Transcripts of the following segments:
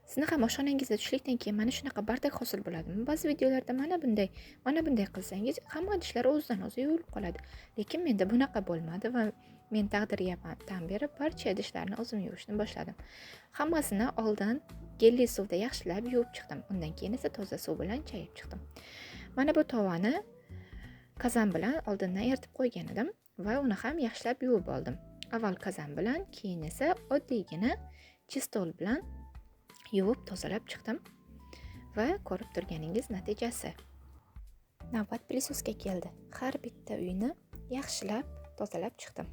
Sizni ham oshxonangizda tushlikdan keyin mana shunaqa bardak hosil bo'ladimi? Ba'zi videolarda mana bunday qilsangiz hamma idishlar o'zidan o'zi yuvilib qoladi. Lekin menda bunaqa bo'lmadi va men taqdirga tan berib barcha idishlarni o'zim yuvishni boshladim. Hammasini oldin gelli suvda yaxshilab yuvib chiqdim. Undan keyin esa toza suv bilan chayib chiqdim. Mana bu tovani qozon bilan oldindan eritib qo'ygan edim va uni ham yaxshilab yuvib oldim. Avval qozon bilan, keyin esa oddiygina chistol bilan yuvib tozalab chiqdim va ko'rib turganingiz natijasi. Navbat pilisoska keldi. Har bitta uyni yaxshilab tozalab chiqdim.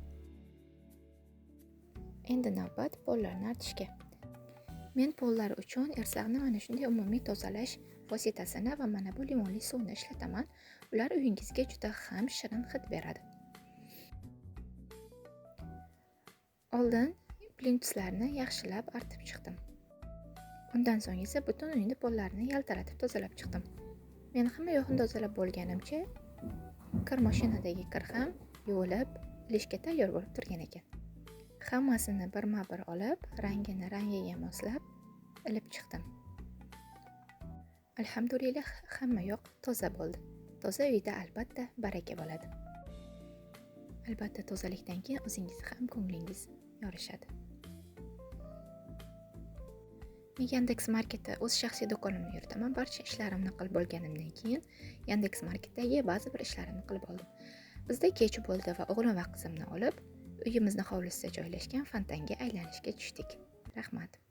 Endi navbat pollarni artishga. Men pollar uchun ersag'ni mana shunday umumiy tozalash vositasini va mana bu limonli suvni ishlataman. Ular uyingizga juda ham shirin hid beradi. Oldin plintuslarni yaxshilab artib chiqdim. Undan so'ng esa butun uyni pollarni yaltiratib tozalab chiqdim. Men hamma yo'qni tozalab bo'lganimcha kir mashinadagi kir ham yuvilib, ilishga tayyor bo'lib turgan ekan. Hammasini birma-bir olib, rangini rangiga moslab ilib chiqdim. Alhamdulillah, hamma yoq toza bo'ldi. Toza uyda albatta baraka bo'ladi. Albatta tozalikdan keyin o'zingiz ham ko'nglingiz yorishadi. Men Yandex Marketda o'z shaxsiy do'konimni yuritaman. Barcha ishlarimni qilib bo'lganimdan keyin Yandex Marketdagi ba'zi bir ishlarimni qilib oldim. Bizda kech bo'ldi va o'g'lim va qizimni olib, uyimizni hovlisida joylashgan fontanga aylanishga tushdik. Rahmat.